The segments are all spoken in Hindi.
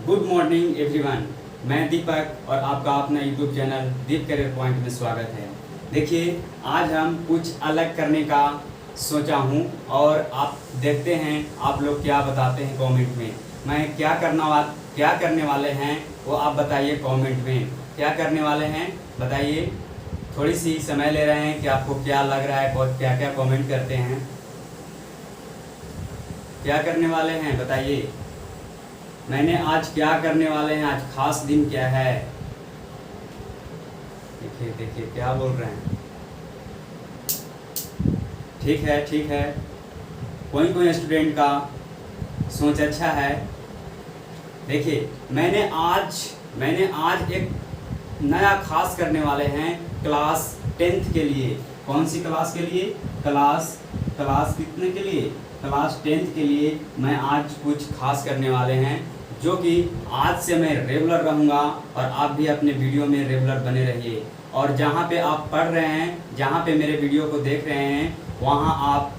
Good morning everyone. मैं दीपक और आपका अपना यूट्यूब चैनल दीप करियर पॉइंट में स्वागत है। देखिए, आज हम कुछ अलग करने का सोचा हूँ और आप देखते हैं आप लोग क्या बताते हैं कमेंट में। मैं क्या करने वाले हैं वो आप बताइए कमेंट में। क्या करने वाले हैं बताइए। थोड़ी सी समय ले रहे हैं कि आपको क्या लग रहा है और क्या क्या कमेंट करते हैं। क्या करने वाले हैं बताइए। मैंने आज क्या करने वाले हैं, आज खास दिन क्या है। देखिए देखिए क्या बोल रहे हैं। ठीक है। कोई स्टूडेंट का सोच अच्छा है। देखिए, मैंने आज एक नया खास करने वाले हैं क्लास 10th के लिए। कौन सी क्लास के लिए? क्लास कितने के लिए? क्लास 10th के लिए मैं आज कुछ खास करने वाले हैं, जो कि आज से मैं रेगुलर रहूँगा और आप भी अपने वीडियो में रेगुलर बने रहिए। और जहाँ पे आप पढ़ रहे हैं, जहाँ पे मेरे वीडियो को देख रहे हैं, वहाँ आप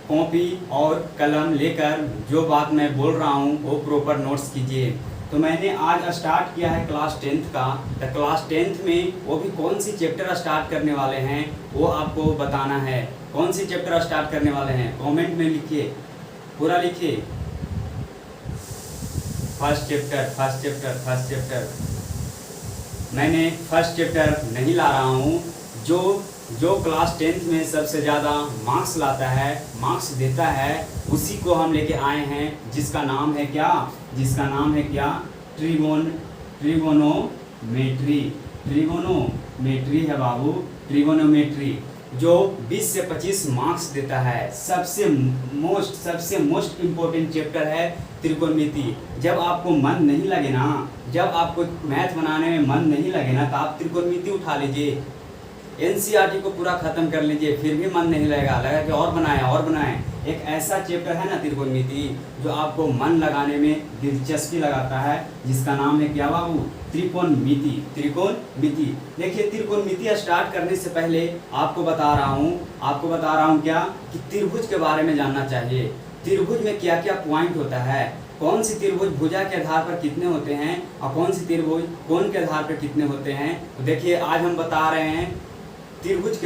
कॉपी और कलम लेकर जो बात मैं बोल रहा हूँ वो प्रॉपर नोट्स कीजिए। तो मैंने आज स्टार्ट किया है क्लास 10th का। तो क्लास 10th में वो भी कौन सी चैप्टर स्टार्ट करने वाले हैं वो आपको बताना है। कौन सी चैप्टर स्टार्ट करने वाले हैं कमेंट में लिखिए, पूरा लिखिए। First chapter. मैंने फर्स्ट चैप्टर नहीं ला रहा हूँ। जो क्लास 10th में सबसे ज़्यादा मार्क्स लाता है, मार्क्स देता है, उसी को हम लेके आए हैं, जिसका नाम है क्या? ट्रिगोनोमेट्री है बाबू। ट्रिगोनोमेट्री जो 20 से 25 मार्क्स देता है। सबसे मोस्ट इम्पोर्टेंट चैप्टर है त्रिकोणमिति। जब आपको मन नहीं लगे ना, जब आपको मैथ बनाने में मन नहीं लगे ना, तो आप त्रिकोणमिति उठा लीजिए, एनसीईआरटी को पूरा खत्म कर लीजिए, फिर भी मन नहीं लगा कि और बनाएं। एक ऐसा चैप्टर है ना त्रिकोणमिति, जो आपको मन लगाने में दिलचस्पी लगाता है, जिसका नाम है क्या बाबू? त्रिकोणमिति। देखिए, त्रिकोणमिति स्टार्ट करने से पहले आपको बता रहा हूँ क्या कि त्रिभुज के बारे में जानना चाहिए। त्रिभुज में क्या क्या पॉइंट होता है, कौन सी त्रिभुज भुजा के आधार पर कितने होते हैं और कौन सी त्रिभुज कोण के आधार पर कितने होते हैं। तो देखिए, आज हम बता रहे हैं त्रिभुज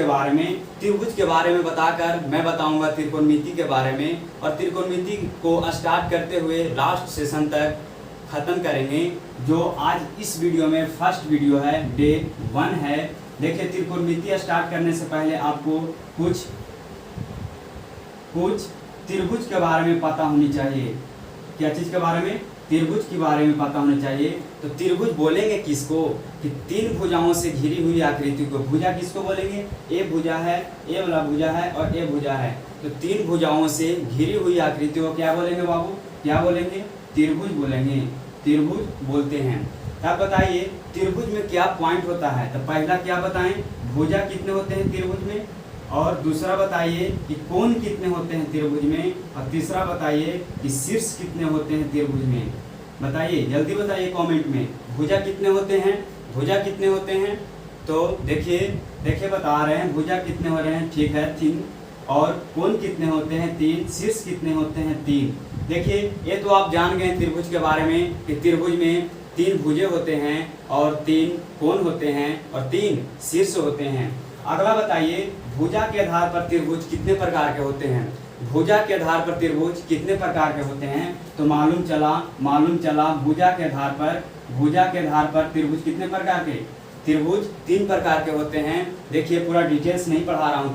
के बारे में बताकर मैं बताऊंगा त्रिकोणमिति के बारे में। और त्रिकोणमिति को स्टार्ट करते हुए लास्ट सेशन तक खत्म करेंगे, जो आज इस वीडियो में फर्स्ट वीडियो है, डे 1 है। देखिए, त्रिकोणमिति स्टार्ट करने से पहले आपको कुछ त्रिभुज के बारे में पता होनी चाहिए। क्या चीज़ के बारे में? त्रिभुज के बारे में पता होना चाहिए। तो त्रिभुज बोलेंगे किसको? कि 3 भुजाओं से घिरी हुई आकृति को। भुजा किसको बोलेंगे? ए भुजा है, ए वाला भुजा है और ए भुजा है। तो 3 भुजाओं से घिरी हुई आकृति को क्या बोलेंगे बाबू? क्या बोलेंगे? त्रिभुज बोलेंगे। त्रिभुज बोलते हैं। अब बताइए, त्रिभुज में क्या पॉइंट होता है? तो पहला क्या बताएं? भुजा कितने होते हैं त्रिभुज में, और दूसरा बताइए कि कोण कितने होते हैं त्रिभुज में, और तीसरा बताइए कि शीर्ष कितने होते हैं त्रिभुज में। बताइए, जल्दी बताइए कमेंट में। भुजा कितने होते हैं? तो देखिए बता रहे हैं भुजा कितने हो रहे हैं। ठीक है, 3। और कोण कितने होते हैं? 3। शीर्ष कितने होते हैं? 3। देखिए, ये तो आप जान गए त्रिभुज के बारे में कि त्रिभुज में 3 भुजे होते हैं और 3 कोण होते हैं और 3 शीर्ष होते हैं। अगला बताइए, भुजा के आधार पर त्रिभुज कितने प्रकार के होते हैं? भुजा के आधार पर त्रिभुज कितने प्रकार के होते हैं? तो मालूम चला भुजा के आधार पर त्रिभुज कितने प्रकार के? त्रिभुज 3 प्रकार के होते हैं। देखिए, पूरा डिटेल्स नहीं पढ़ा रहा हूँ।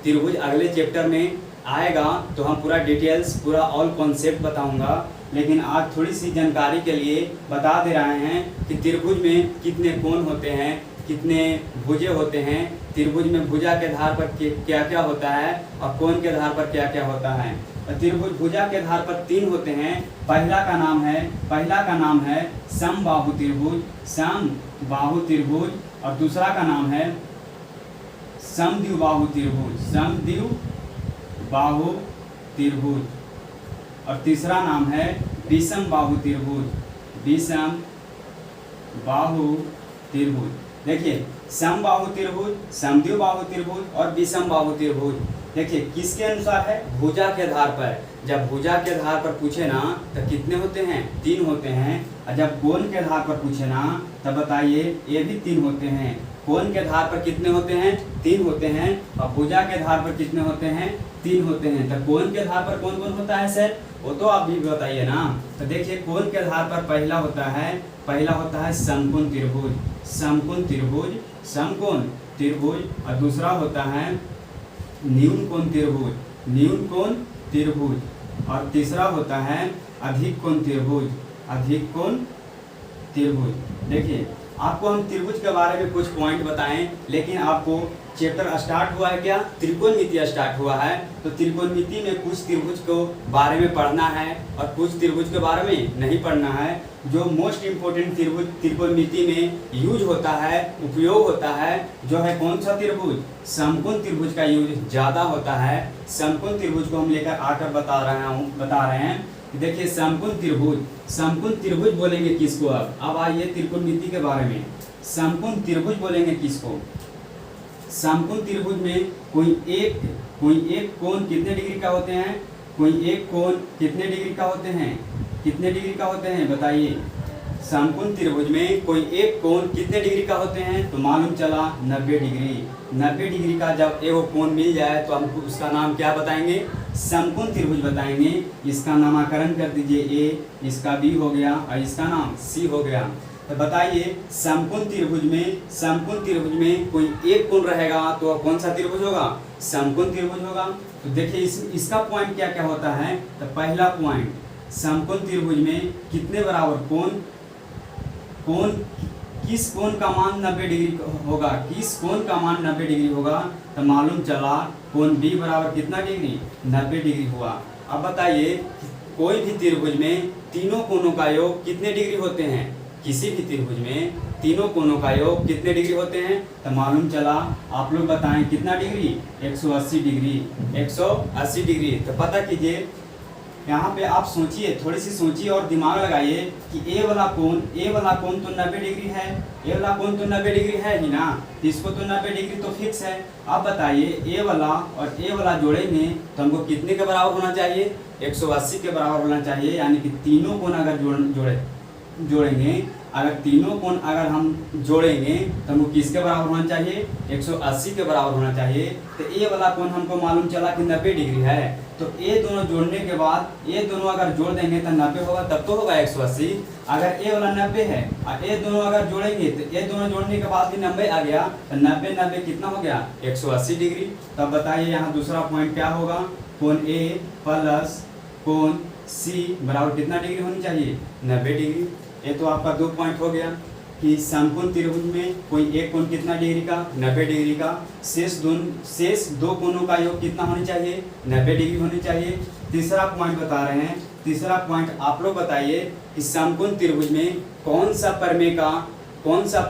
त्रिभुज अगले चैप्टर में आएगा तो हम पूरा डिटेल्स, पूरा ऑल कॉन्सेप्ट बताऊंगा। लेकिन आज थोड़ी सी जानकारी के लिए बता दे रहे हैं कि त्रिभुज में कितने कोण होते हैं, कितने भुजे होते हैं। त्रिभुज में भुजा के आधार पर क्या क्या होता है और कोण के आधार पर क्या क्या होता है। त्रिभुज भुजा के आधार पर 3 होते हैं। पहला का नाम है समबाहु त्रिभुज, और दूसरा का नाम है समद्विबाहु त्रिभुज, और तीसरा नाम है विषमबाहु त्रिभुज। देखिए, समबाहु त्रिभुज, समद्विबाहु त्रिभुज और विषमबाहु त्रिभुज, देखिए किसके अनुसार है, भुजा के आधार पर। जब भुजा के आधार पर पूछे ना तो कितने होते हैं, 3 होते हैं। और जब कोण के आधार पर पूछे ना तब बताइए ये भी 3 होते हैं। कोण के आधार पर कितने होते हैं, 3 होते हैं। और भुजा के आधार पर कितने होते हैं, 3 होते हैं। तो कोण के आधार पर कौन कौन होता है सर, वो तो आप भी बताइए ना। तो देखिए कोण के आधार पर पहला होता है समकोण त्रिभुज, समकोण त्रिभुज, समकोण त्रिभुज। और दूसरा होता है न्यून कोण त्रिभुज, न्यून कोण त्रिभुज। और तीसरा होता है अधिक कोण त्रिभुज, अधिक कोण त्रिभुज। देखिए आपको हम त्रिभुज के बारे में कुछ पॉइंट बताएं, लेकिन आपको चैप्टर स्टार्ट हुआ है क्या, त्रिकोणमिति स्टार्ट हुआ है। तो त्रिकोणमिति में कुछ त्रिभुज को बारे में पढ़ना है और कुछ त्रिभुज के बारे में नहीं पढ़ना है। जो मोस्ट इम्पोर्टेंट त्रिभुज त्रिकोणमिति में यूज होता है, उपयोग होता है, जो है कौन सा त्रिभुज, समकोण त्रिभुज का यूज ज़्यादा होता है। समकोण त्रिभुज को हम लेकर आकर बता रहे हैं। देखिए समकोण त्रिभुज बोलेंगे किसको। अब आइए त्रिकोणमिति के बारे में। समकोण त्रिभुज बोलेंगे किसको, समकोण त्रिभुज में कोई एक कोण कितने डिग्री का होते हैं, कोई एक कोण कितने डिग्री का होते हैं, कितने डिग्री का होते हैं बताइए। समकोण त्रिभुज में कोई एक कोण कितने डिग्री का होते हैं, तो मालूम चला 90 डिग्री। 90 डिग्री का जब एक कोण मिल जाए तो हम उसका नाम क्या बताएंगे, समकोण त्रिभुज बताएंगे। इसका नामकरण कर दीजिए ए, इसका बी हो गया और इसका नाम सी हो गया। तो बताइए समकोण त्रिभुज में कोई एक कोण रहेगा तो कौन सा त्रिभुज होगा, समकोण त्रिभुज होगा। तो देखिए इसका पॉइंट क्या क्या होता है। तो पहला पॉइंट, समकोण त्रिभुज में कितने बराबर कोण किस कोण का मान 90 डिग्री होगा, किस कोण का मान 90 डिग्री होगा। तो मालूम चला कोण बी बराबर कितना डिग्री, 90 डिग्री हुआ। अब बताइए कोई भी त्रिभुज में तीनों कोणों का योग कितने डिग्री होते हैं, किसी भी त्रिभुज में तीनों कोणों का योग कितने डिग्री होते हैं। तो मालूम चला, आप लोग बताएं कितना डिग्री, 180 डिग्री, 180 डिग्री। तो पता कीजिए यहाँ पे आप सोचिए, थोड़ी सी सोचिए और दिमाग लगाइए कि ए वाला कोण तो 90 डिग्री है, ए वाला कोण तो 90 डिग्री है ही ना, तो इसको तो 90 डिग्री तो फिक्स है। आप बताइए ए वाला और ए वाला जोड़ेंगे तो हमको कितने के बराबर होना चाहिए, 180 के बराबर होना चाहिए। यानी कि तीनों कोण अगर जोड़ेंगे, अगर तीनों कोण अगर हम जोड़ेंगे तो हमको किसके बराबर होना चाहिए, 180 के बराबर होना चाहिए। तो ए वाला कोण हमको मालूम चला कि 90 डिग्री है। तो ए दोनों जोड़ने के बाद ये दोनों अगर जोड़ देंगे तो 90 होगा, तब तो होगा 180। अगर ए वाला 90 है और ए दोनों अगर जोड़ेंगे तो ये दोनों जोड़ने के बाद भी 90 आ गया, तो 90 कितना हो गया, 180 डिग्री। तब बताइए यहाँ दूसरा पॉइंट क्या होगा, कोण ए प्लस कोण सी बराबर कितना डिग्री होनी चाहिए, 90 डिग्री। ये तो आपका 2 पॉइंट हो गया कि समकोण त्रिभुज में कोई एक कोण कितना डिग्री का, 90 डिग्री का। शेष दो कोणों का योग कितना होनी चाहिए, 90 डिग्री होनी चाहिए। तीसरा पॉइंट बता रहे हैं, तीसरा पॉइंट आप लोग बताइए कि समकोण त्रिभुज में कौन सा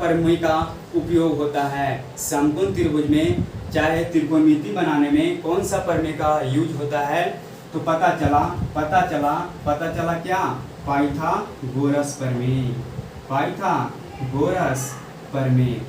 प्रमेय का उपयोग होता है। समकोण त्रिभुज में चाहे त्रिकोणमिति बनाने में कौन सा प्रमेय का यूज होता है। तो पता चला क्या, पाइथागोरस प्रमेय, पाइथागोरस प्रमेय।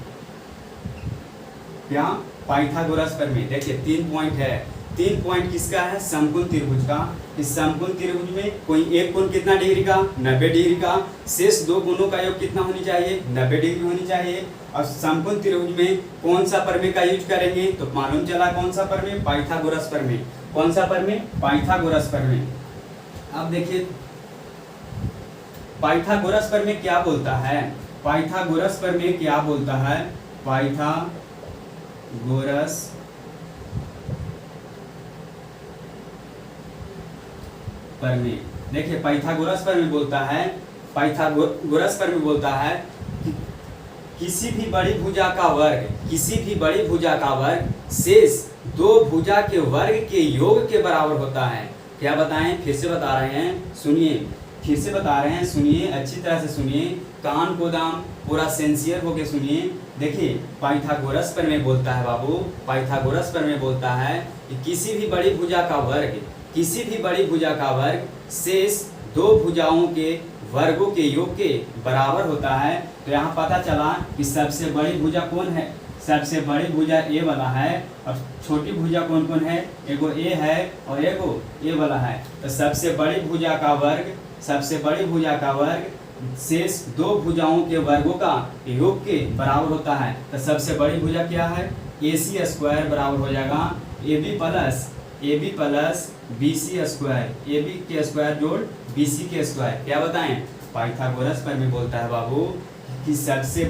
क्या, पाइथागोरस प्रमेय। देखिए 3 पॉइंट है, 3 पॉइंट किसका है, समकोण त्रिभुज का। इस समकोण त्रिभुज में कोई एक कोण कितना डिग्री का, 90 डिग्री का। शेष दो कोणों का योग कितना होनी चाहिए, 90 डिग्री होनी चाहिए। और समकोण त्रिभुज में कौन सा प्रमेय का यूज करेंगे, तो मालूम चला कौन सा प्रमेय, पाइथागोरस प्रमेय। कौन सा प्रमेय, पाइथागोरस प्रमेय। अब देखिए पाइथागोरस प्रमेय क्या बोलता है, पाइथागोरस प्रमेय क्या बोलता है, पाइथागोरस प्रमेय। देखिए पाइथागोरस प्रमेय बोलता है, पाइथागोरस प्रमेय बोलता है कि किसी भी बड़ी भुजा का वर्ग शेष दो भुजा के वर्ग के योग के बराबर होता है। क्या बताएं, फिर से बता रहे हैं, सुनिए, अच्छी तरह से सुनिए, कान को दाम पूरा सेंसियर होके सुनिए। देखिए पाइथागोरस प्रमेय बोलता है बाबू, पाइथागोरस प्रमेय बोलता है कि किसी भी बड़ी भुजा का वर्ग शेष दो भुजाओं के वर्गों के योग के बराबर होता है। तो यहाँ पता चला कि सबसे बड़ी भुजा कौन है, सबसे बड़ी भुजा ए वाला है और छोटी भुजा कौन कौन है, एगो ए है और एगो ए वाला है। तो सबसे बड़ी भुजा का वर्ग शेष दो भुजाओं के वर्गों का योग के बराबर होता है। तो सबसे बड़ी भुजा क्या है, AC स्क्वायर बराबर हो जाएगा AB plus BC square, AB के स्क्वायर जोड़ BC के स्क्वायर। क्या बताएं, पाइथागोरस पर में बोलता है बाबू कि सबसे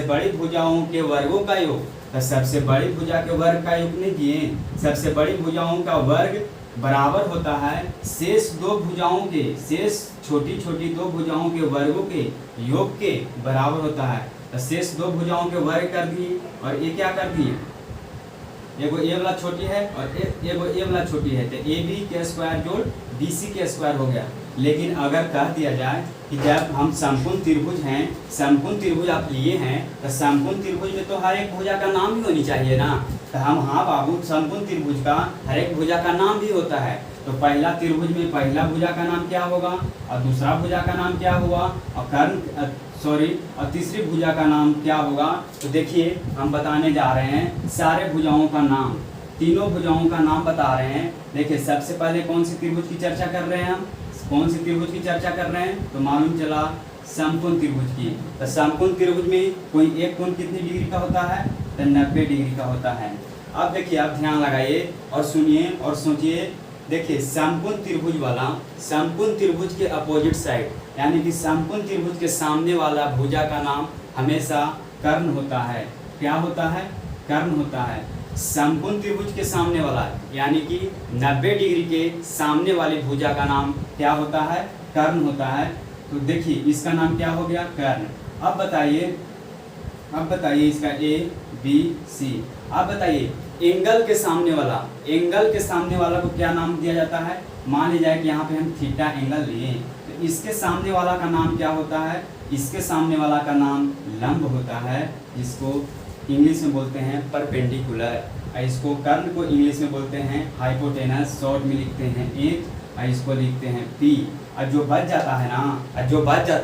बड़ी भुजाओं के वर्गों का योग। तो सबसे बड़ी भुजा के वर्ग का योग नहीं किए, सबसे बड़ी भुजाओं का वर्ग बराबर होता है शेष छोटी छोटी दो भुजाओं के वर्गों के योग के बराबर होता है। तो शेष दो भुजाओं के वर्ग कर दिए और ये क्या कर दिए, एगो ए वाला छोटी है और एगो ए वाला छोटी है। तो AB के स्क्वायर जोड़ BC के स्क्वायर हो गया। लेकिन अगर कह दिया जाए कि जब हम समकोण त्रिभुज आप लिए हैं तो समकोण त्रिभुज में तो हर एक भुजा का नाम भी होनी चाहिए ना। तो हम हाँ बाबू, समकोण त्रिभुज का हर एक भुजा का नाम भी होता है। तो पहला त्रिभुज में पहला भुजा का नाम क्या होगा और दूसरा भुजा का नाम क्या होगा और तीसरी भुजा का नाम क्या होगा। तो देखिए हम बताने जा रहे हैं सारे भुजाओं का नाम, तीनों भुजाओं का नाम बता रहे हैं। देखिए सबसे पहले कौन सी त्रिभुज की चर्चा कर रहे हैं हम, तो मालूम चला समकोण त्रिभुज की। तो समकोण त्रिभुज में कोई एक कोण कितनी डिग्री का होता है, तो 90 डिग्री का होता है। अब देखिए, आप ध्यान लगाइए और सुनिए और सोचिए। देखिए समकोण त्रिभुज के अपोजिट साइड यानी कि समकोण त्रिभुज के सामने वाला भुजा का नाम हमेशा कर्ण होता है। क्या होता है, कर्ण होता है। समकोण त्रिभुज के सामने वाला यानी कि 90 डिग्री के सामने वाली भुजा का नाम क्या होता है, कर्ण होता है। तो देखिए इसका नाम क्या हो गया, कर्ण। अब बताइए इसका ABC। अब बताइए एंगल के सामने वाला को क्या नाम दिया जाता है। मान लीजिए कि यहाँ पे हम थीटा एंगल लिए, तो इसके सामने वाला का नाम क्या होता है, इसके सामने वाला का नाम लंब होता है, जिसको इंग्लिश में बोलते हैं परपेंडिकुलर। इसको कर्ण को इंग्लिश में बोलते हैं हाइपोटेनस, शॉर्ट में लिखते हैं 1 और इसको लिखते हैं P। और जो बच जाता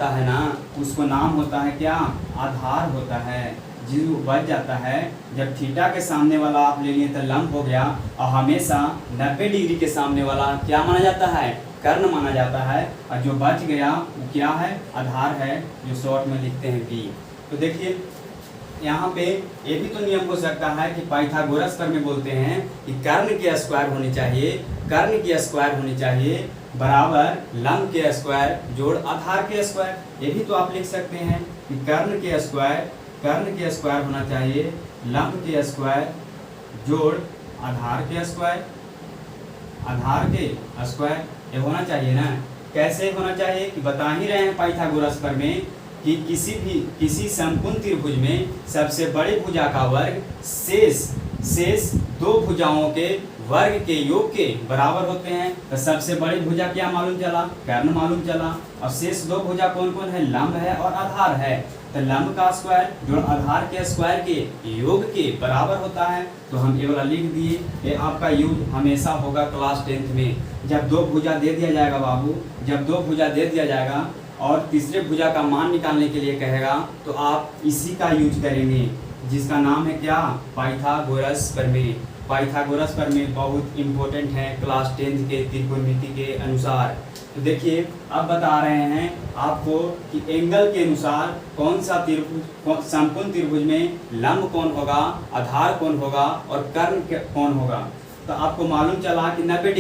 है ना उसको नाम होता है क्या, आधार होता है। जो बच जाता है, जब थीटा के सामने वाला आप ले लिए तो लंब हो गया और हमेशा 90 डिग्री के सामने वाला क्या माना जाता है, कर्ण माना जाता है। और जो बच गया वो क्या है, आधार है, जो शॉर्ट में लिखते हैं P। तो देखिए यहाँ पे ये भी तो नियम हो सकता है कि पाइथागोरस पर में बोलते हैं कि कर्ण की स्क्वायर होनी चाहिए बराबर लंब के स्क्वायर जोड़ आधार के स्क्वायर। ये भी तो आप लिख सकते हैं कि कर्ण के स्क्वायर होना चाहिए लंब के स्क्वायर जोड़ आधार के स्क्वायर। ये होना चाहिए ना। कैसे होना चाहिए कि बता ही रहे हैं पाइथागोरस पर में कि किसी समकोण त्रिभुज में सबसे बड़ी भुजा का वर्ग शेष दो भुजाओं के वर्ग के योग के बराबर होते हैं। तो सबसे बड़ी भुजा क्या मालूम चला, कर्ण मालूम चला। और शेष दो भुजा कौन कौन है, लंब है और आधार है। तो लंब का स्क्वायर जो आधार के स्क्वायर के योग के बराबर होता है। तो हम ये वाला लिख दिए। ये आपका यूज हमेशा होगा क्लास 10th में। जब दो भुजा दे दिया जाएगा बाबू, जब दो भुजा दे दिया जाएगा और तीसरे भुजा का मान निकालने के लिए कहेगा तो आप इसी का यूज करेंगे, जिसका नाम है क्या, पाइथागोरस प्रमेय। पाइथागोरस प्रमेय बहुत इम्पोर्टेंट है क्लास 10th के त्रिकोणमिति के अनुसार। तो देखिए अब बता रहे हैं आपको कि एंगल के अनुसार कौन सा त्रिभुज, समकोण त्रिभुज में लंब कौन होगा, आधार कौन होगा और कर्ण कौन होगा। तो आपको मालूम चला कि 90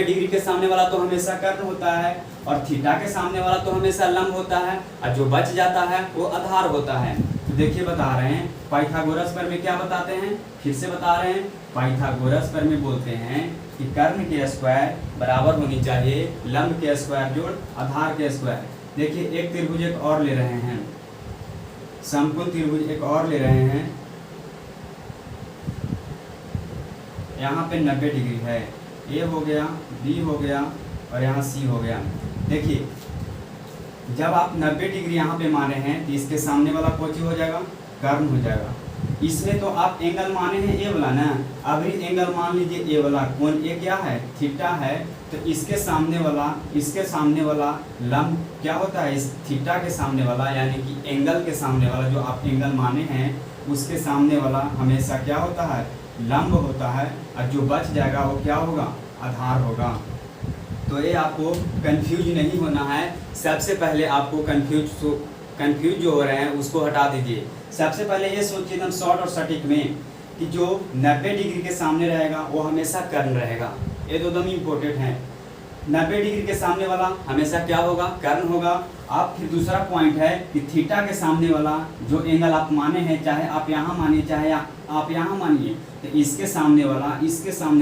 डिग्री के सामने वाला तो हमेशा कर्ण होता है और थीटा के सामने वाला तो हमेशा लंब होता है और जो बच जाता है वो आधार होता है। तो देखिए बता रहे हैं पाइथागोरस पर में क्या बताते हैं, फिर से बता रहे हैं। पाइथागोरस पर में बोलते हैं कि कर्ण के स्क्वायर बराबर होनी चाहिए लंब के स्क्वायर जोड़ आधार के स्क्वायर। देखिए एक त्रिभुज एक और ले रहे हैं, समकोण त्रिभुज एक और ले रहे हैं। यहाँ पे 90 डिग्री है, A हो गया, B हो गया और यहाँ C हो गया। देखिए जब आप 90 डिग्री यहाँ पे माने हैं तो इसके सामने वाला कोची हो जाएगा, कर्ण हो जाएगा। इसमें तो आप एंगल माने हैं ए वाला ना। अभी एंगल मान लीजिए ए वाला कोण ए क्या है, थीटा है। तो इसके सामने वाला लंब क्या होता है, इस थीटा के सामने वाला यानी कि एंगल के सामने वाला जो आप एंगल माने हैं उसके सामने वाला हमेशा क्या होता है, लंब होता है। और जो बच जाएगा वो क्या होगा, आधार होगा। तो ये आपको कंफ्यूज नहीं होना है। सबसे पहले आपको कंफ्यूज जो हो रहे हैं उसको हटा दीजिए। सबसे पहले ये सोचिए एकदम शॉर्ट और सटीक में कि जो 90 डिग्री के सामने रहेगा वो हमेशा कर्ण रहेगा। ये तो एकदम इम्पोर्टेंट है। 90 डिग्री के सामने वाला हमेशा क्या होगा, कर्ण होगा। आप फिर दूसरा पॉइंट है कि थीटा के सामने वाला जो एंगल आप माने हैं, चाहे आप यहाँ मानिए चाहे आप यहाँ मानिए, तो इसके सामने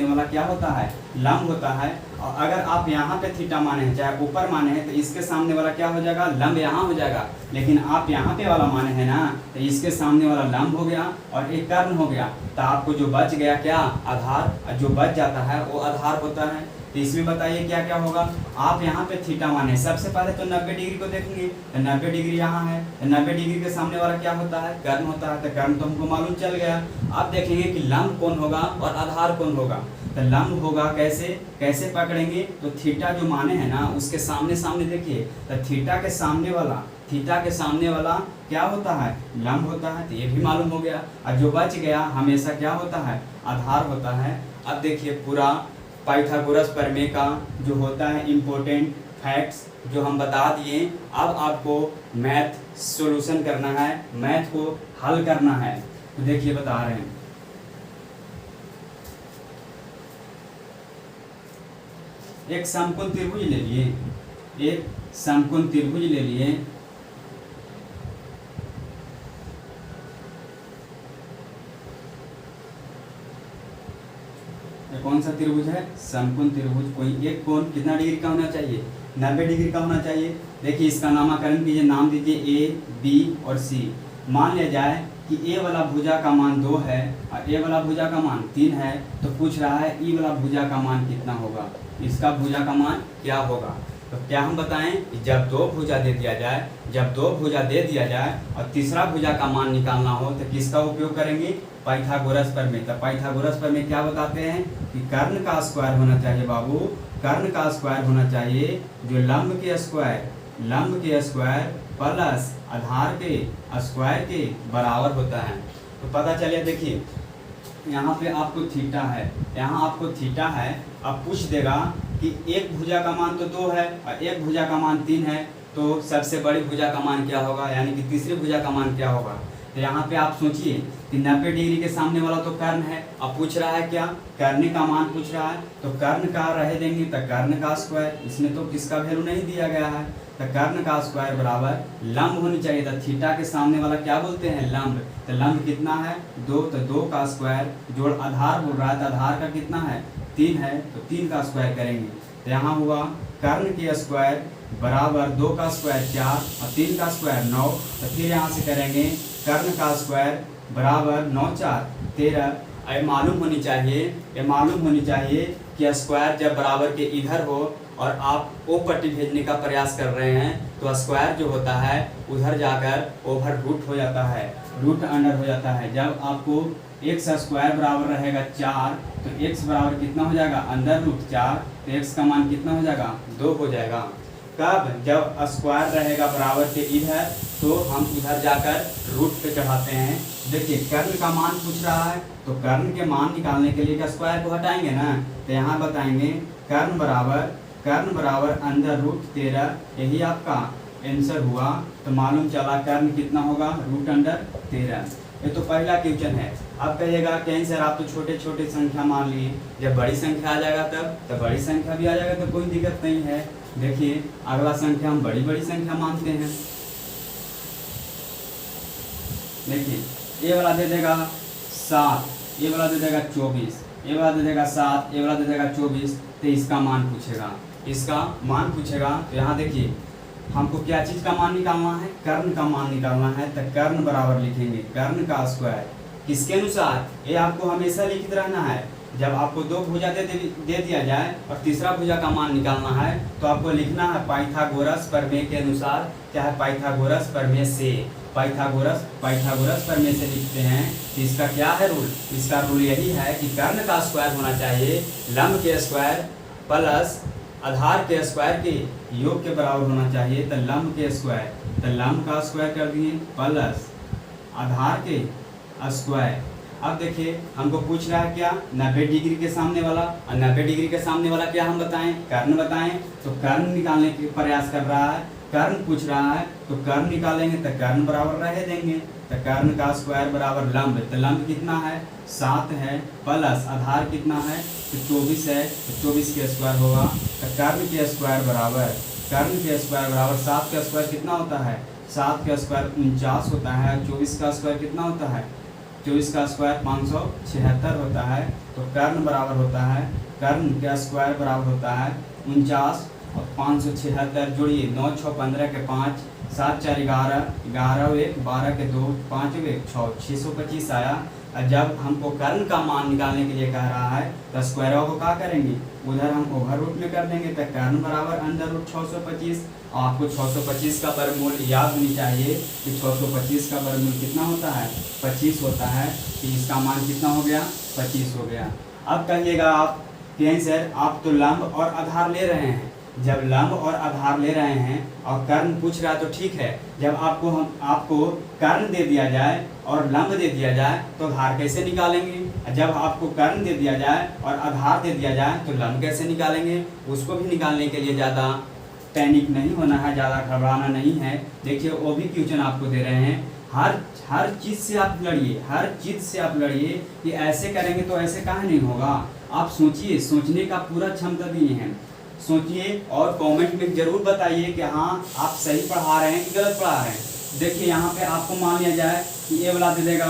वाला क्या होता है, लंब होता है। और अगर आप यहाँ पे थीटा माने हैं चाहे ऊपर माने हैं तो इसके सामने वाला क्या हो जाएगा, लंब यहाँ हो जाएगा। लेकिन आप यहाँ पे वाला माने हैं ना, तो इसके सामने वाला लंब हो गया और एक कर्ण हो गया। तो आपको जो बच गया क्या, आधार। और जो बच जाता है वो आधार होता है। तो इसमें बताइए क्या क्या होगा। आप यहाँ पे थीटा माने, सबसे पहले तो 90 डिग्री को देखेंगे तो 90 डिग्री यहाँ है। तो 90 डिग्री के सामने वाला क्या होता है, कर्ण होता है। तो कर्ण तो हमको मालूम चल गया। अब देखेंगे कि लंब कौन होगा और आधार कौन होगा। तो लंब होगा कैसे पकड़ेंगे, तो थीटा जो माने हैं ना उसके सामने देखिए। तो थीटा के सामने वाला क्या होता है, लंब होता है। तो ये भी मालूम हो गया। और जो बच गया हमेशा क्या होता है, आधार होता है। अब देखिए पूरा पाइथागोरस प्रमेय का जो होता है इम्पोर्टेंट फैक्ट्स जो हम बता दिए। अब आपको मैथ सॉल्यूशन करना है, मैथ को हल करना है। तो देखिए बता रहे हैं, एक समकोण त्रिभुज ले लिए, कौन सा त्रिभुज है, समकोण त्रिभुज। कोई एक कोण कितना डिग्री का होना चाहिए, 90 डिग्री का होना चाहिए। देखिए इसका नामकरण कीजिए, नाम दीजिए ए, बी और सी। मान लिया जाए कि ए वाला भुजा का मान 2 है और ए वाला भुजा का मान 3 है। तो पूछ रहा है ई वाला भुजा का मान कितना होगा, इसका भुजा का मान क्या होगा। तो क्या हम बताएं कि जब दो भुजा दे दिया जाए और तीसरा भुजा का मान निकालना हो तो किसका उपयोग करेंगे, पाइथागोरस प्रमेय। तो पाइथागोरस प्रमेय क्या बताते हैं कि कर्ण का स्क्वायर होना चाहिए बाबू, कर्ण का स्क्वायर होना चाहिए जो लंब के स्क्वायर प्लस आधार के स्क्वायर के बराबर होता है। तो पता चलिए देखिए यहाँ पे आपको थीटा है। अब पूछ देगा कि एक भुजा का मान तो 2 है और एक भुजा का मान 3 है। तो सबसे बड़ी भुजा का मान क्या होगा, यानी कि तीसरी भुजा का मान क्या होगा। तो यहाँ पे आप सोचिए कि 90 डिग्री के सामने वाला तो कर्ण है। अब पूछ रहा है क्या, कर्ण का मान पूछ रहा है। तो कर्ण का रह देंगे तो कर्ण का स्क्वायर, इसमें तो किसका वैल्यू नहीं दिया गया है। तो कर्ण का स्क्वायर बराबर लंब होनी चाहिए। तो थीटा के सामने वाला क्या बोलते हैं, लंब। तो लंब कितना है 2, तो 2 का स्क्वायर जोड़ आधार बोल रहा है। तो आधार का कितना है 3 है, तो 3 का स्क्वायर करेंगे। तो यहाँ हुआ कर्ण के स्क्वायर बराबर 2 का स्क्वायर 4 और 3 का स्क्वायर 9। तो फिर यहाँ से करेंगे कर्ण का स्क्वायर बराबर 9 4 13। ये मालूम होनी चाहिए कि स्क्वायर जब बराबर के इधर हो और आप ओ पट्टी भेजने का प्रयास कर रहे हैं तो स्क्वायर जो होता है उधर जाकर ओवर रूट हो जाता है, रूट अंडर हो जाता है। जब आपको एक्स स्क्वायर बराबर रहेगा 4 तो एक्स बराबर कितना हो जाएगा, अंडर रूट 4। तो एक्स का मान कितना हो जाएगा, 2 हो जाएगा। कब, जब स्क्वायर रहेगा बराबर के इधर तो हम इधर जाकर रूट पे चढ़ाते हैं। देखिए कर्ण का मान पूछ रहा है तो कर्ण के मान निकालने के लिए स्क्वायर को हटाएंगे ना। तो यहाँ बताएंगे कर्ण बराबर अंडर रूट 13, यही आपका आंसर हुआ। तो मालूम चला कर्ण कितना होगा, रूट अंडर 13। ये तो पहला क्वेश्चन है। अब कहिएगा कि सर आप तो छोटे छोटे संख्या मान लिए, जब बड़ी संख्या आ जाएगा तब तो बड़ी संख्या भी आ जाएगा तो कोई दिक्कत नहीं है। देखिए अगला संख्या हम बड़ी संख्या मानते हैं। देखिए ये वाला दे देगा 7, ये वाला दे देगा 24, ये वाला दे देगा 7, ये वाला दे देगा 24। तो इसका मान पूछेगा। तो यहाँ देखिए हमको क्या चीज़ का मान निकालना है, कर्ण का मान निकालना है। तो कर्ण बराबर लिखेंगे कर्ण का स्क्वायर किसके अनुसार, ये आपको हमेशा लिखते रहना है। जब आपको 2 भुजा दे दिया जाए और तीसरा भुजा का मान निकालना है तो आपको लिखना है पाइथागोरस प्रमेय के अनुसार, चाहे पाइथागोरस प्रमेय से। पाइथागोरस प्रमेय से लिखते हैं कि इसका क्या है रूल। इसका रूल यही है कि कर्ण का स्क्वायर होना चाहिए लंब के स्क्वायर प्लस आधार के स्क्वायर के योग के बराबर होना चाहिए। तो लंब के स्क्वायर, तो लंब का स्क्वायर कर दिए प्लस आधार के स्क्वायर। अब देखिए हमको पूछ रहा है क्या, 90 डिग्री के सामने वाला, और 90 डिग्री के सामने वाला क्या हम बताएं, कर्ण बताएं। तो कर्ण निकालने के प्रयास कर रहा है, कर्ण पूछ रहा है, तो कर्ण निकालेंगे तो कर्ण बराबर रह देंगे। तो कर्ण का स्क्वायर बराबर लंब, तो लंब कितना है 7 है, प्लस आधार कितना है तो 24 है, तो 24 के स्क्वायर होगा। तो कर्ण के स्क्वायर बराबर 7 का स्क्वायर कितना होता है, 7 का स्क्वायर 49 होता है। 24 का स्क्वायर कितना होता है, 24 का स्क्वायर 576 होता है। तो कर्ण बराबर होता है, कर्ण का स्क्वायर बराबर होता है 49 और 576 जोड़िए, 9 6 15 के 5, 7 4 11, 11 1 12 के 2, 5 1 6, 625 आया। और जब हमको कर्ण का मान निकालने के लिए कह रहा है तो स्क्वायर को क्या करेंगे, उधर हम ओवर रूट में कर देंगे। तो कर्ण बराबर अंडर रूट 625। और आपको 625 का वर्गमूल याद होनी चाहिए कि 625 का वर्गमूल कितना होता है, 25 होता है। कि इसका मान कितना हो गया, 25 हो गया। अब कहिएगा आप कि सर आप तो लंब और आधार ले रहे हैं, जब लंब और आधार ले रहे हैं और कर्ण पूछ रहा है तो ठीक है। जब आपको कर्ण दे दिया जाए और लंब दे दिया जाए तो आधार कैसे निकालेंगे। जब आपको कर्ण दे दिया जाए और आधार दे दिया जाए तो लंब कैसे निकालेंगे। उसको भी निकालने के लिए ज़्यादा पैनिक नहीं होना है, ज़्यादा घबराना नहीं है। देखिए वो भी क्वेश्चन आपको दे रहे हैं, हर चीज़ से आप लड़िए, हर चीज़ से आप लड़िए कि ऐसे करेंगे तो ऐसे कहाँ नहीं होगा। आप सोचिए, सोचने का पूरा क्षमता दिए हैं, सोचिए और कमेंट में जरूर बताइए कि हाँ आप सही पढ़ा रहे हैं कि गलत पढ़ा रहे हैं। देखिए यहाँ पे आपको मान लिया जाए कि ये वाला दे देगा,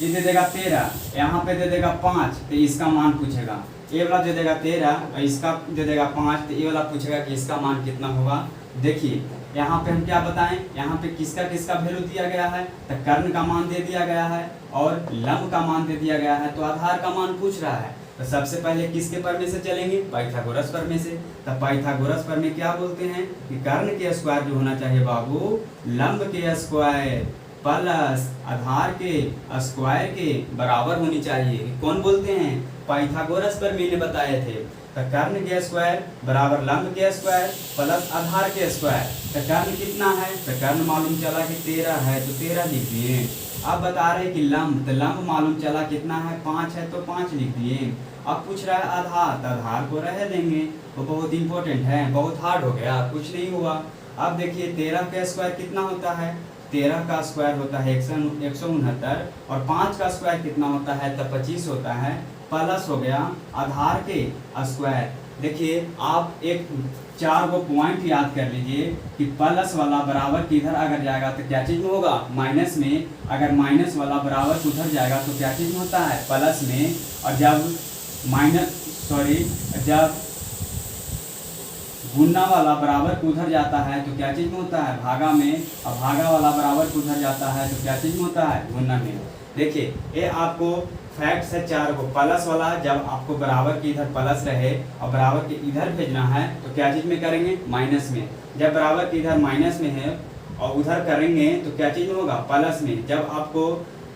ये दे देगा 13, यहाँ पे दे देगा 5, तो इसका मान पूछेगा। ये वाला दे देगा 13 और इसका दे देगा 5, तो ये वाला पूछेगा कि इसका मान कितना होगा। देखिए यहाँ पे हम क्या बताएं, यहाँ पे किसका किसका वैल्यू दिया गया है, तो कर्ण का मान दे दिया गया है और लंब का मान दे दिया गया है, तो आधार का मान पूछ रहा है। तो सबसे पहले किसके प्रमेय से चलेंगे, पाइथागोरस प्रमेय से। तो पाइथागोरस प्रमेय क्या बोलते हैं कि कर्ण के स्क्वायर जो होना चाहिए बाबू, लंब के स्क्वायर प्लस आधार के स्क्वायर के बराबर होनी चाहिए। कौन बोलते हैं, पाइथागोरस प्रमेय ने बताए थे। तो कर्ण के स्क्वायर बराबर लंब के स्क्वायर प्लस आधार के स्क्वायर। तो कर्ण कितना है, तो कर्ण मालूम चला कि 13 है, तो 13 लिख दिए। अब बता रहे हैं कि लंब, तो लंब मालूम चला कितना है, 5 है, तो 5 लिख दिए। अब पूछ रहा है आधार, तो आधार को रह देंगे, वो बहुत इंपॉर्टेंट है, बहुत हार्ड हो गया, कुछ नहीं हुआ। अब देखिए 13 का स्क्वायर कितना होता है, 13 का स्क्वायर होता है 169 और 5 का स्क्वायर कितना होता है, तो 25 होता है, प्लस हो गया आधार के स्क्वायर। देखिए आप एक 4 को पॉइंट याद कर लीजिए कि प्लस वाला बराबर किधर अगर जाएगा तो क्या चीज़ में होगा, माइनस में। अगर माइनस वाला बराबर उधर जाएगा तो क्या चीज़ में होता है, प्लस में। और जब जब गुना वाला बराबर उधर जाता है तो क्या चीज़ में होता है, भागा में। और भागा वाला बराबर उधर जाता है तो क्या चीज़ में होता है, गुना में। देखिए ये आपको फैक्ट्स है 4 को। प्लस वाला जब आपको बराबर के इधर प्लस रहे और बराबर के इधर भेजना है तो क्या चीज़ में करेंगे, माइनस में। जब बराबर के इधर माइनस में है और उधर करेंगे तो क्या चीज़ में होगा, प्लस में। जब आपको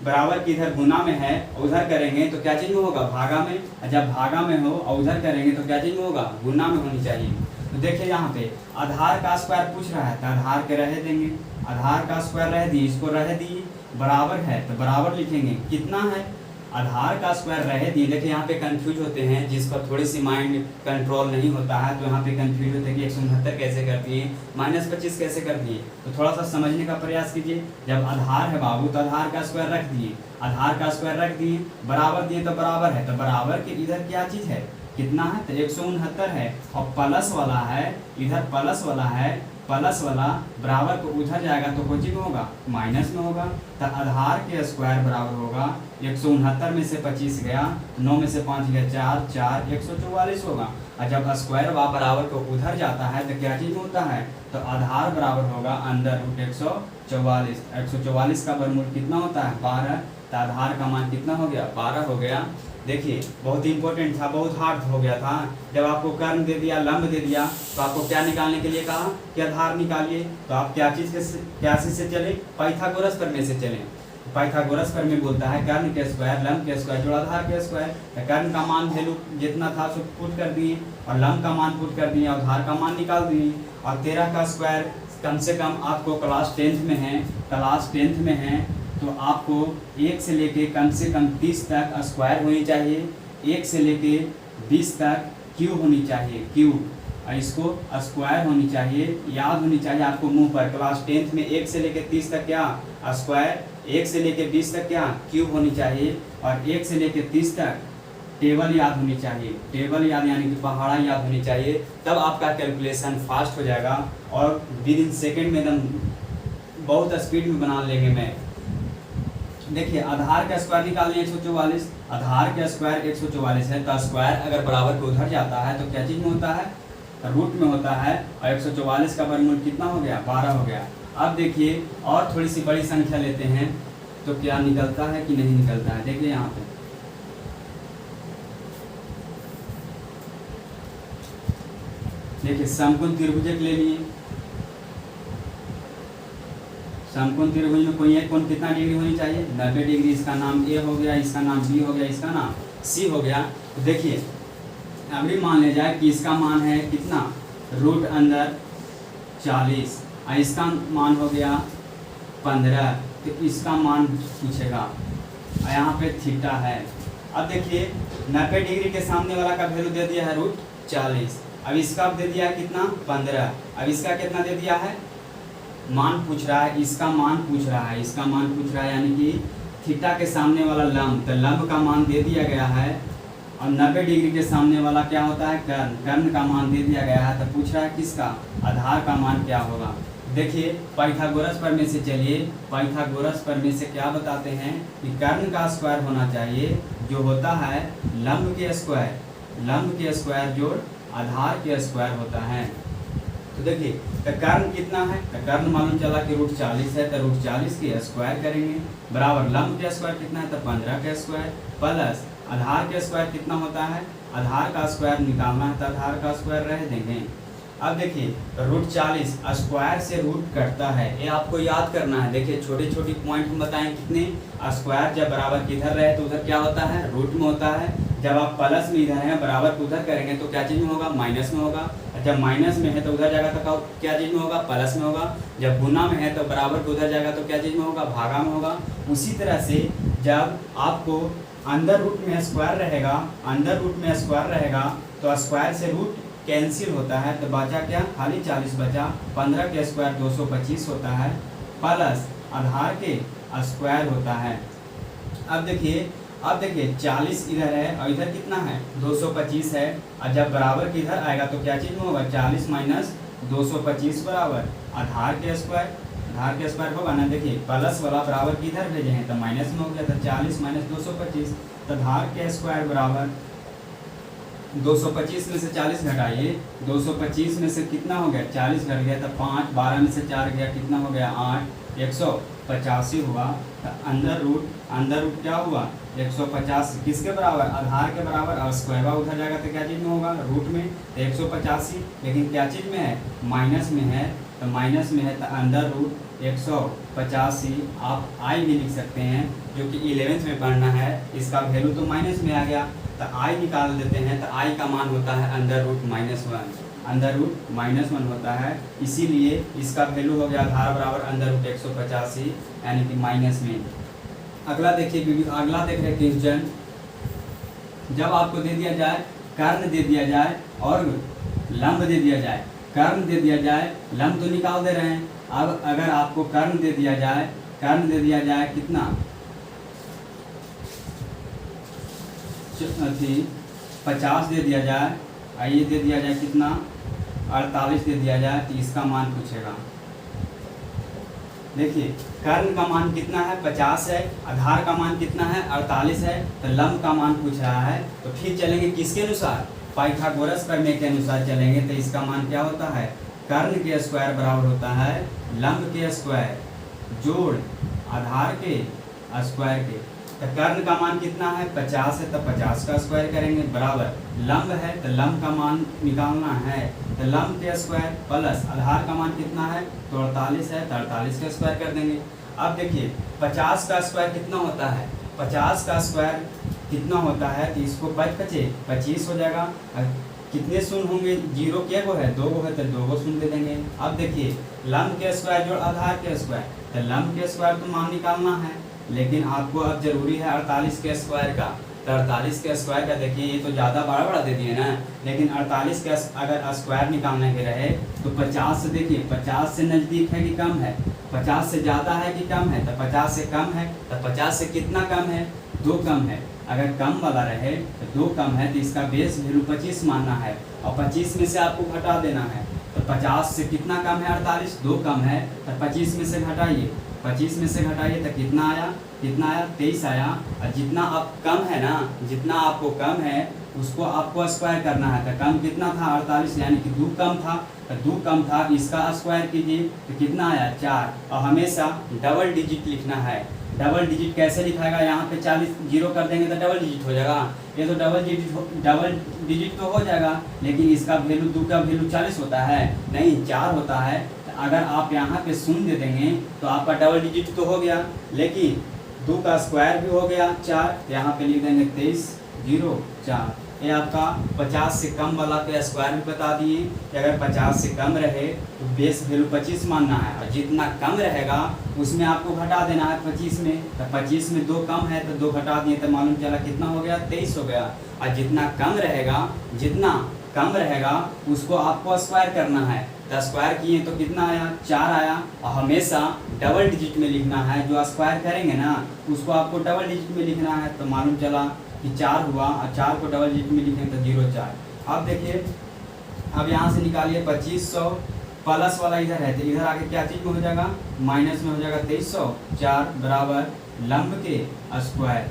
बराबर के इधर गुना में है और उधर करेंगे तो क्या चीज़ में होगा, भागा में। और जब भागा में हो और उधर करेंगे तो क्या चीज़ में होगा, गुना में होनी चाहिए। तो देखिए यहाँ पे आधार का स्क्वायर पूछ रहा है तो आधार के रह देंगे, आधार का स्क्वायर रह दिए, इसको रह दिए। बराबर है तो बराबर लिखेंगे, कितना है, आधार का स्क्वायर रह दिए। देखिए यहाँ पे कंफ्यूज होते हैं, जिसका थोड़ी सी माइंड कंट्रोल नहीं होता है तो यहाँ पे कंफ्यूज होते हैं कि 169 कैसे कर दिए, -25 कैसे कर दिए। तो थोड़ा सा समझने का प्रयास कीजिए। जब आधार है बाबू तो आधार का स्क्वायर रख दिए, आधार का स्क्वायर रख दिए, बराबर दिए तो बराबर है, तो बराबर के इधर क्या चीज़ है, कितना है, तो 169 है। और प्लस वाला है, इधर प्लस वाला है, प्लस वाला बराबर को उधर जाएगा तो कोई चीज़ में होगा, माइनस में होगा। तो आधार के स्क्वायर बराबर होगा 169 में से 25 गया, 9 में से 5 गया 4, 4 144 होगा। और जब स्क्वायर वा बराबर को उधर जाता है तो क्या चीज़ होता है, तो आधार बराबर होगा अंडर रूट 144। 144 का वर्गमूल कितना होता है, 12। तो आधार का मान कितना हो गया, 12 हो गया। देखिए बहुत इंपॉर्टेंट था, बहुत हार्ड हो गया था। जब आपको कर्ण दे दिया, लंब दे दिया, तो आपको क्या निकालने के लिए कहा कि आधार निकालिए। तो आप क्या चीज़ से चले, पाइथागोरस प्रमेय से चलें। पाइथागोरस प्रमेय बोलता है कर्ण के स्क्वायर लंब के स्क्वायर जोड़ आधार के स्क्वायर। तो कर्ण का मान वैल्यू जितना था उसको पुट कर दिए, और लंब का मान पुट कर दिए, और आधार का मान निकाल दिए। और 13 का स्क्वायर कम से कम आपको क्लास 10th में है, तो आपको 1 से लेके कम से कम 30 तक स्क्वायर होनी चाहिए, 1 से लेके 20 तक क्यूब होनी चाहिए, क्यूब, और इसको स्क्वायर होनी चाहिए, याद होनी चाहिए आपको मुंह पर। क्लास 10th में 1 से लेके 30 तक क्या स्क्वायर, 1 से लेके 20 तक क्या क्यूब होनी चाहिए, और 1 से लेके 30 तक टेबल याद होनी चाहिए, टेबल याद यानी कि पहाड़ा याद होनी चाहिए। तब आपका कैलकुलेशन फास्ट हो जाएगा और विद इन सेकेंड में एकदम बहुत स्पीड में बना लेंगे मैं। देखिए आधार का स्क्वायर निकालने 144, आधार का स्क्वायर 144 है, तो स्क्वायर अगर बराबर के उधर जाता है तो क्या चीज़ में होता है, रूट में होता है। और 144 का वर्गमूल कितना हो गया, 12 हो गया। अब देखिए और थोड़ी सी बड़ी संख्या लेते हैं तो क्या निकलता है कि नहीं निकलता है। देखिए यहाँ पे देखिए समकोण त्रिभुज ले लिए, समकोण त्रिभुज में कोई एक कोण कितना डिग्री होनी चाहिए, 90 डिग्री। इसका नाम ए हो गया, इसका नाम बी हो गया, इसका नाम सी हो गया। तो देखिए अभी मान लिया जाए कि इसका मान है कितना, रूट अंदर 40, और इसका मान हो गया 15, तो इसका मान पूछेगा, और यहाँ पे थीटा है। अब देखिए 90 डिग्री के सामने वाला का वैल्यू दे दिया है रूट 40, अब इसका दे दिया है कितना 15, अब इसका कितना दे दिया है, मान पूछ रहा है, इसका मान पूछ रहा है, इसका मान पूछ रहा है, यानी कि थीटा के सामने वाला लंब, तो लंब का मान दे दिया गया है, और 90 डिग्री के सामने वाला क्या होता है कर्ण, कर्ण का मान दे दिया गया है। तो पूछ रहा है किसका, आधार का मान क्या होगा। देखिए पाइथागोरस प्रमेय से चलिए, पाइथागोरस प्रमेय से क्या बताते हैं कि कर्ण का स्क्वायर होना चाहिए जो होता है लंब के स्क्वायर, लंब के स्क्वायर जोड़ आधार के स्क्वायर होता है। तो देखिए तो कर्ण कितना है, तो कर्ण मालूम चला कि रूट 40 है, तो रूट 40 के स्क्वायर करेंगे, बराबर लंब के स्क्वायर कितना है, तो 15 के स्क्वायर, प्लस आधार के स्क्वायर कितना होता है, आधार का स्क्वायर निकालना है, तो आधार का स्क्वायर रह देंगे। अब देखिए तो रूट 40 स्क्वायर से रूट कटता है, ये आपको याद करना है। देखिए छोटे छोटे पॉइंट हम बताएं कितने, स्क्वायर जब बराबर किधर रहे तो उधर क्या होता है, रूट में होता है। जब आप प्लस में इधर है बराबर को उधर करेंगे तो क्या चीज़ में होगा, माइनस में होगा। जब माइनस में है तो उधर जाएगा तो क्या चीज़ में होगा, प्लस में होगा। जब गुना में है तो बराबर को उधर जाएगा तो क्या चीज़ में होगा, भागा में होगा। उसी तरह से जब आपको अंदर रूट में स्क्वायर रहेगा, अंदर रूट में स्क्वायर रहेगा तो स्क्वायर से रूट कैंसिल होता है, तो बचा क्या, खाली 40 बचा। 15 के स्क्वायर 225 होता है, प्लस आधार के स्क्वायर होता है। अब देखिए 40 इधर है और इधर कितना है 225 है, और जब बराबर के इधर आएगा तो क्या चीज़ में होगा, 40 माइनस 225 बराबर आधार के स्क्वायर, आधार के स्क्वायर होगा ना। देखिए प्लस वाला बराबर के इधर भेजे हैं तो माइनस में हो गया, तो 40 माइनस 225, तो आधार के स्क्वायर बराबर 225 में से 40 घटाइए, 225 में से कितना हो गया 40 घट गया, तो 5, 12 में से 4 गया कितना हो गया 8, 185 हुआ। तो अंदर रूट क्या हुआ 185, किसके बराबर, आधार के बराबर, और स्क्वायर उधर जाएगा तो क्या चीज़ में होगा, रूट में, तो 185, लेकिन क्या चीज़ में है, माइनस में है, तो माइनस में है तो अंदर रूट 185 आप आई भी लिख सकते हैं, जो कि 11th में पढ़ना है। इसका वैल्यू तो माइनस में आ गया तो आई निकाल देते हैं, तो आई का मान होता है अंदर रूट -1, अंदर रूट -1 होता है। इसीलिए इसका वैल्यू हो गया आधार बराबर अंदर रूट 185 यानी कि माइनस में। अगला देखिए, अगला देख रहे क्वेश्चन, जब आपको दे दिया जाए कर्ण दे दिया जाए और लंब दे दिया जाए, कर्ण दे दिया जाए, लंब तो निकाल दे रहे हैं। अब अगर आपको कर्ण दे दिया जाए कितना 50 दे दिया जाए, ये दे दिया जाए कितना 48 दे दिया जाए, तो इसका मान पूछेगा। देखिए कर्ण का मान कितना है 50 है, आधार का मान कितना है 48 है, तो लंब का मान पूछ रहा है। तो फिर चलेंगे किसके अनुसार, पाइथागोरस प्रमेय के अनुसार चलेंगे। तो इसका मान क्या होता है, कर्ण के स्क्वायर बराबर होता है लंब के स्क्वायर जोड़ आधार के स्क्वायर के। तो कर्ण का मान कितना है 50 है, तो 50 का स्क्वायर करेंगे बराबर लंब है तो लंब का मान निकालना है, तो लंब के स्क्वायर प्लस आधार का मान कितना है तो 48 है, तो 48 का स्क्वायर कर देंगे। अब देखिए 50 का स्क्वायर कितना होता है, 50 का स्क्वायर कितना होता है, तो इसको 5 बचे 25 हो जाएगा। कितने शून्य होंगे, 0 क्या को है 2 को है, तो 2 को शून्य दे देंगे। अब देखिए लंब के स्क्वायर जोड़ आधार के स्क्वायर, तो लंब के स्क्वायर तो मान निकालना है, लेकिन आपको अब जरूरी है 48 के स्क्वायर का। तो 48 के स्क्वायर का देखिए ये तो ज़्यादा बड़ा बड़ा दे दिए ना, लेकिन 48 का अगर स्क्वायर निकालने के रहे तो 50 से देखिए 50 से नज़दीक है कि कम है, 50 से ज़्यादा है कि कम है, तो 50 से कम है, तो 50 से कितना कम है 2 कम है। अगर कम वाला रहे तो 2 कम है, तो इसका बेस वैल्यू 25 मानना है और 25 में से आपको घटा देना है। तो 50 से कितना कम है 48, 2 कम है, तो 25 में से घटाइए, 25 में से घटाइए तो कितना आया 23 आया। और जितना आप कम है ना, जितना आपको कम है उसको आपको स्क्वायर करना है। तो कम कितना था 48, यानी कि 2 कम था, तो 2 कम था, इसका स्क्वायर कीजिए तो कितना आया 4। और हमेशा डबल डिजिट लिखना है। डबल डिजिट कैसे लिखाएगा, यहाँ पे 40 0 कर देंगे तो डबल डिजिट हो जाएगा, ये तो डबल डिजिट तो हो जाएगा, लेकिन इसका वैल्यू 2 का वैल्यू 40 होता है नहीं 4 होता है। तो अगर आप यहाँ पे शून्य दे देंगे तो आपका डबल डिजिट तो हो गया, लेकिन 2 का स्क्वायर भी हो गया 4, यहाँ पे लिख देंगे 23 0 4। ये आपका 50 से कम वाला के स्क्वायर भी बता दिए कि अगर 50 से कम रहे तो बेस वैल्यू 25 मानना है, और जितना कम रहेगा उसमें आपको घटा देना है 25 में। तो 25 में 2 कम है तो 2 घटा दिए तो मालूम चला कितना हो गया 23 हो गया। और जितना कम रहेगा उसको आपको स्क्वायर करना है, तो स्क्वायर किए तो कितना आया 4 आया। और हमेशा डबल डिजिट में लिखना है, जो स्क्वायर करेंगे ना उसको आपको डबल डिजिट में लिखना है। तो मालूम चला कि 4 हुआ, और 4 को डबल डिजिट में लिखें तो 0 4। अब देखिए अब यहाँ से निकालिए 2500 प्लस वाला इधर है, तो इधर आके क्या चीज़ में हो जाएगा माइनस में हो जाएगा 2300 4 बराबर लंब के स्क्वायर।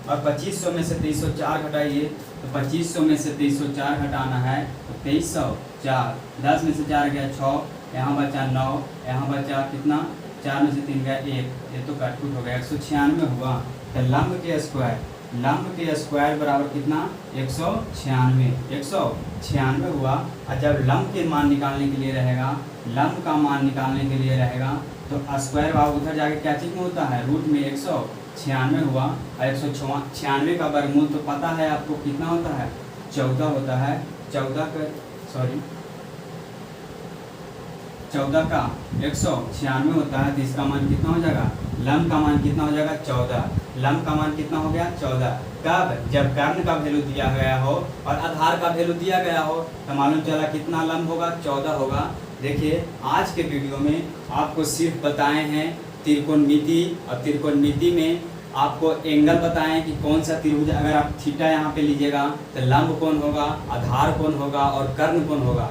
और 2500 में से 2304 घटाइए, तो 2500 में से 2304 घटाना है तो 2304, 10 में से 4 गया 6, यहाँ बचा 9, यहाँ बचा कितना 4 में से 3 गया 1, ये तो काटकुट हो गया 196 हुआ। तो लंब के स्क्वायर बराबर कितना 196 हुआ। और जब लंब के मान निकालने के लिए रहेगा, लंब का मान निकालने के लिए रहेगा तो स्क्वायर बार उधर जाके क्या चीज़ में होता है रूट में 196 हुआ। और 196 का वर्गमूल तो पता है आपको कितना होता है 14 होता है। 14 का 196 होता है, तो इसका मान कितना हो जाएगा, लंब का मान कितना हो जाएगा 14। लंब का मान कितना हो गया 14। कब, जब कर्ण का वैल्यू दिया गया हो और आधार का वैल्यू दिया गया हो, तो मालूम चला कितना लंब होगा 14 होगा। देखिए आज के वीडियो में आपको सिर्फ बताए हैं त्रिकोणमिति, और त्रिकोणमिति में आपको एंगल बताएं कि कौन सा त्रिभुज, अगर आप थीटा यहाँ पे लीजिएगा तो लंब कौन होगा, आधार कौन होगा और कर्ण कौन होगा।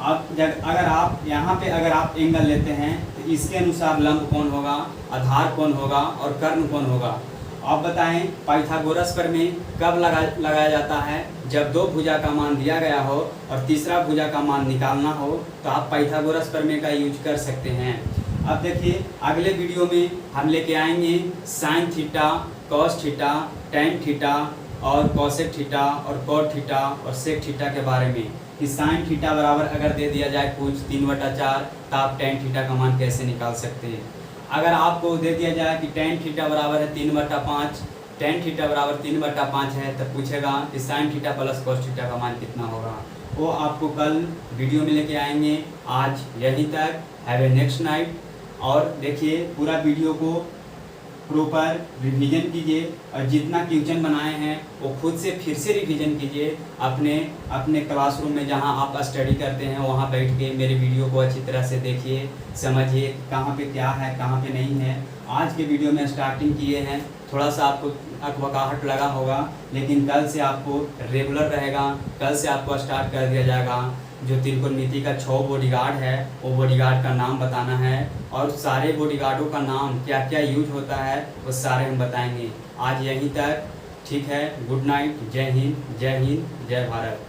अब अगर आप यहाँ पे अगर आप एंगल लेते हैं तो इसके अनुसार लंब कौन होगा, आधार कौन होगा और कर्ण कौन होगा। आप बताएं पाइथागोरस प्रमेय कब लगाया जाता है, जब 2 भुजा का मान दिया गया हो और तीसरा भुजा का मान निकालना हो, तो आप पाइथागोरस प्रमेय का यूज कर सकते हैं। अब देखिए अगले वीडियो में हम लेके आएंगे sine theta, cos theta, tan theta और कॉसेक थीटा और कॉट थीटा और सेक थीटा के बारे में, कि साइन थीटा बराबर अगर दे दिया जाए कुछ 3/4, तो आप टेन थीटा का मान कैसे निकाल सकते हैं। अगर आपको दे दिया जाए कि टेन थीटा बराबर है 3/5, टेन थीटा बराबर 3/5 है, तो पूछेगा कि sine theta plus cos theta का मान कितना होगा। वो आपको कल वीडियो में लेके आएंगे। आज यहीं तक, हैव ए नेक्स्ट नाइट। और देखिए पूरा वीडियो को प्रॉपर रिवीजन कीजिए, और जितना क्वेश्चन बनाए हैं वो खुद से फिर से रिवीजन कीजिए अपने क्लासरूम में जहां आप स्टडी करते हैं, वहां बैठ के मेरे वीडियो को अच्छी तरह से देखिए, समझिए कहां पे क्या है कहां पे नहीं है। आज के वीडियो में स्टार्टिंग किए हैं, थोड़ा सा आपको अकबकाहट लगा होगा, लेकिन कल से आपको रेगुलर रहेगा, कल से आपको स्टार्ट कर दिया जाएगा। जो त्रिकोणमिति का 6 बॉडीगार्ड है वो बॉडीगार्ड का नाम बताना है, और सारे बॉडीगार्डों का नाम क्या क्या यूज होता है वो सारे हम बताएंगे। आज यहीं तक, ठीक है। गुड नाइट, जय हिंद, जय भारत।